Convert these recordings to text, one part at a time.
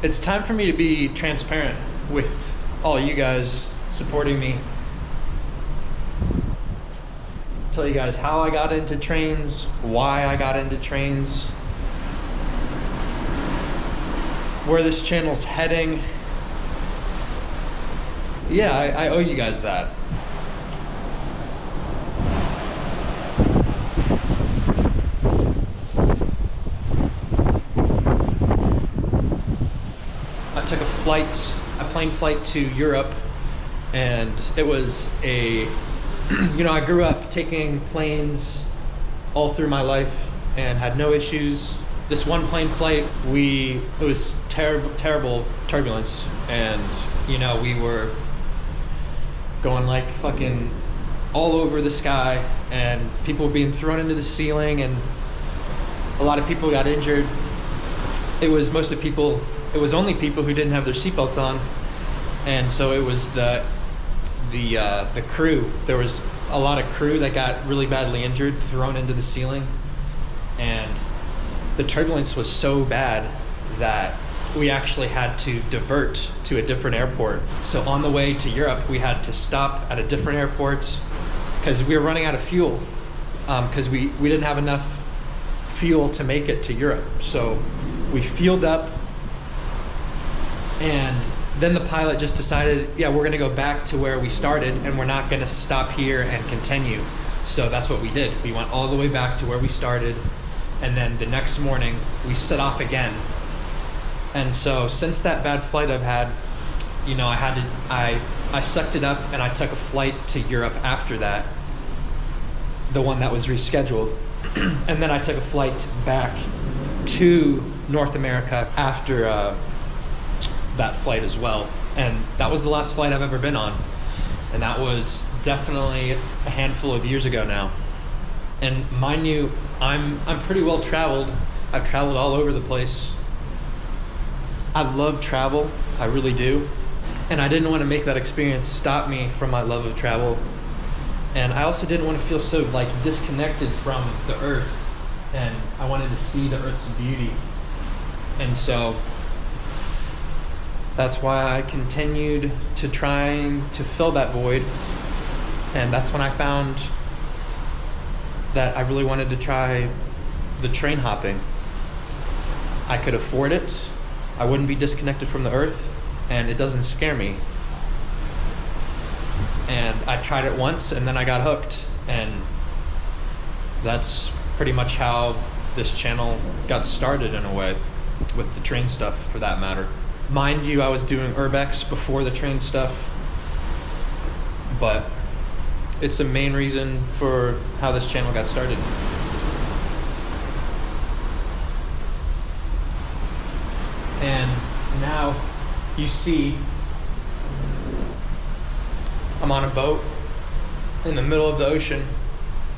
It's time for me to be transparent with all you guys supporting me. Tell you guys how I got into trains, why I got into trains, where this channel's heading. Yeah, I owe you guys that. I took a plane flight to Europe, and it was a, I grew up taking planes all through my life and had no issues. This one plane flight, it was terrible turbulence, and we were going like fucking all over the sky, and people were being thrown into the ceiling, and a lot of people got injured. It was only people who didn't have their seatbelts on, and so it was the crew. There was a lot of crew that got really badly injured, thrown into the ceiling, and the turbulence was so bad that we actually had to divert to a different airport. So on the way to Europe, we had to stop at a different airport because we were running out of fuel, because we didn't have enough fuel to make it to Europe. So we fueled up, and then the pilot just decided, yeah, we're gonna go back to where we started and we're not gonna stop here and continue. So that's what we did. We went all the way back to where we started, and then the next morning we set off again. And so since that bad flight I've had, I sucked it up and I took a flight to Europe after that, the one that was rescheduled. And then I took a flight back to North America after that flight as well. And that was the last flight I've ever been on. And that was definitely a handful of years ago now. And mind you, I'm pretty well traveled. I've traveled all over the place. I love travel, I really do. And I didn't want to make that experience stop me from my love of travel. And I also didn't want to feel so disconnected from the earth. And I wanted to see the earth's beauty. And so that's why I continued to trying to fill that void. And that's when I found that I really wanted to try the train hopping. I could afford it. I wouldn't be disconnected from the earth, and it doesn't scare me. And I tried it once, and then I got hooked. And that's pretty much how this channel got started, in a way, with the train stuff, for that matter. Mind you, I was doing urbex before the train stuff, but it's the main reason for how this channel got started. And now you see I'm on a boat in the middle of the ocean,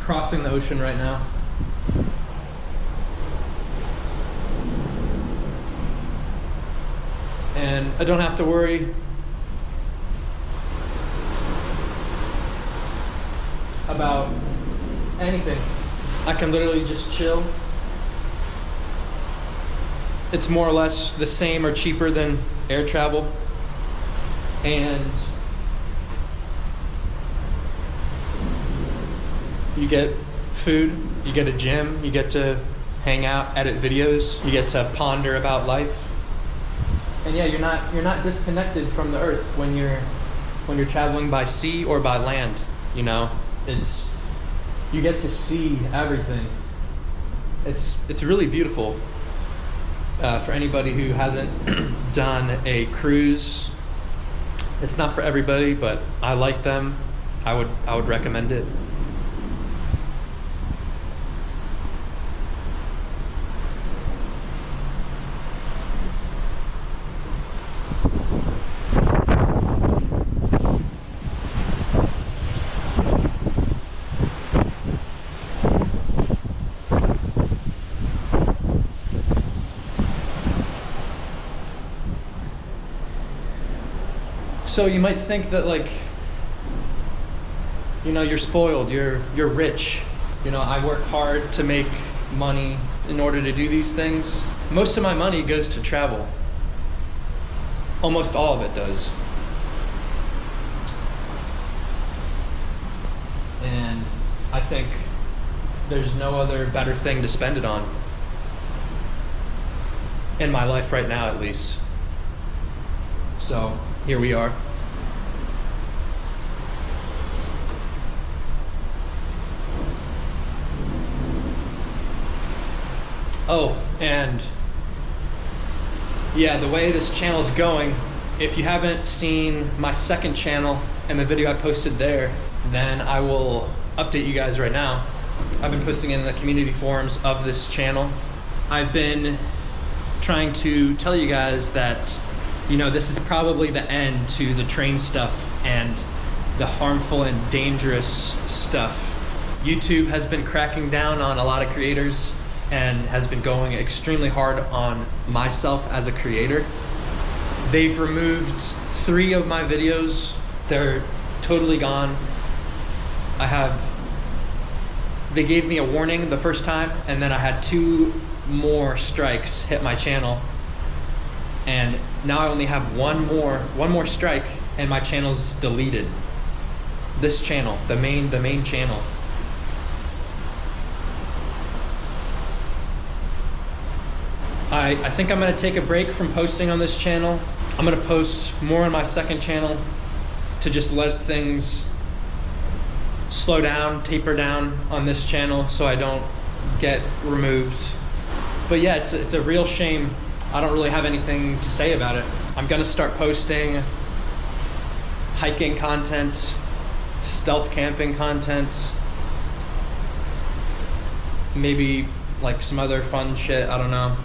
crossing the ocean right now. And I don't have to worry about anything. I can literally just chill. It's more or less the same or cheaper than air travel. And you get food, you get a gym, you get to hang out, edit videos, you get to ponder about life. And yeah, you're not disconnected from the earth when you're traveling by sea or by land, you get to see everything. It's really beautiful. For anybody who hasn't done a cruise, it's not for everybody, but I like them. I would recommend it. So you might think that you're spoiled, you're rich. I work hard to make money in order to do these things. Most of my money goes to travel. Almost all of it does. And I think there's no other better thing to spend it on. In my life right now, at least. So, here we are. Oh, and yeah, the way this channel is going, if you haven't seen my second channel and the video I posted there, then I will update you guys right now. I've been posting in the community forums of this channel. I've been trying to tell you guys that, you know, this is probably the end to the train stuff and the harmful and dangerous stuff. YouTube has been cracking down on a lot of creators and has been going extremely hard on myself as a creator. They've removed 3 of my videos. They're totally gone. They gave me a warning the first time, and then I had 2 more strikes hit my channel. And now I only have one more strike and my channel's deleted. This channel, the main channel. I think I'm gonna take a break from posting on this channel. I'm gonna post more on my second channel to just let things slow down, taper down on this channel so I don't get removed. But yeah, it's a real shame. I don't really have anything to say about it. I'm gonna start posting hiking content, stealth camping content, maybe like some other fun shit, I don't know.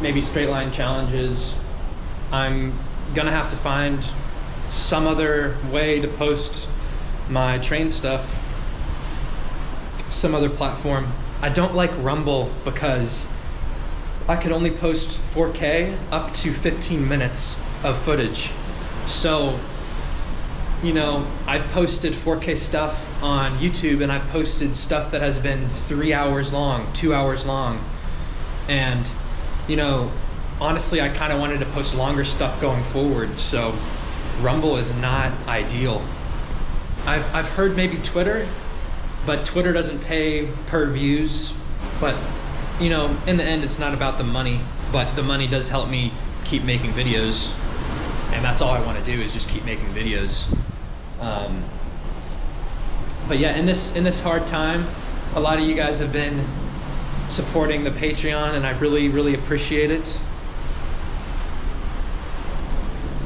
Maybe straight line challenges. I'm gonna have to find some other way to post my train stuff, some other platform. I don't like Rumble because I can only post 4K up to 15 minutes of footage. So, you know, I've posted 4K stuff on YouTube and I've posted stuff that has been 3 hours long, 2 hours long. And, you know, honestly, I kind of wanted to post longer stuff going forward. So Rumble is not ideal. I've heard maybe Twitter, but Twitter doesn't pay per views. But, you know, in the end, it's not about the money, but the money does help me keep making videos. And that's all I want to do is just keep making videos. But yeah, in this hard time, a lot of you guys have been supporting the Patreon, and I really, really appreciate it.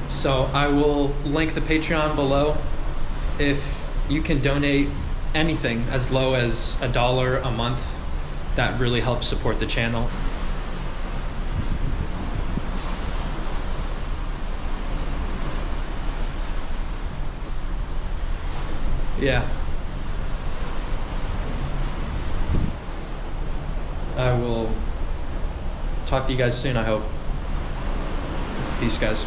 So I will link the Patreon below. If you can donate anything as low as $1 a month, that really helps support the channel. Yeah. I will talk to you guys soon, I hope. Peace, guys.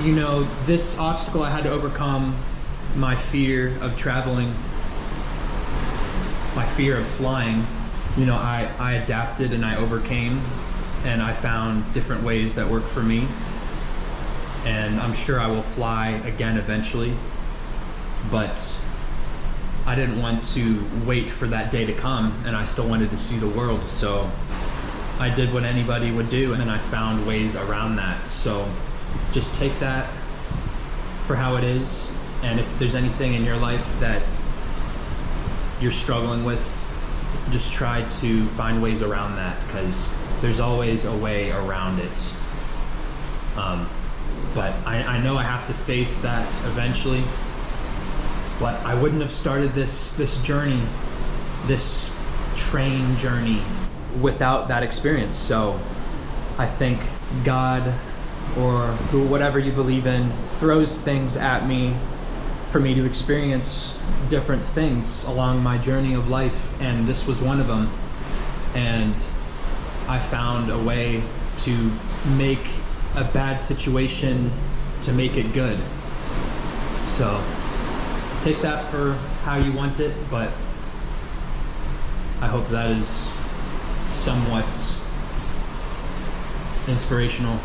You know, this obstacle I had to overcome, my fear of traveling, my fear of flying, you know, I adapted and I overcame, and I found different ways that work for me. And I'm sure I will fly again eventually, but I didn't want to wait for that day to come, and I still wanted to see the world. So I did what anybody would do, and then I found ways around that. So just take that for how it is. And if there's anything in your life that you're struggling with, just try to find ways around that, because there's always a way around it. But I know I have to face that eventually. But I wouldn't have started this journey, this train journey, without that experience. So I think God, or whatever you believe in, throws things at me for me to experience different things along my journey of life, and this was one of them. And I found a way to make a bad situation to make it good. So take that for how you want it, but I hope that is somewhat inspirational.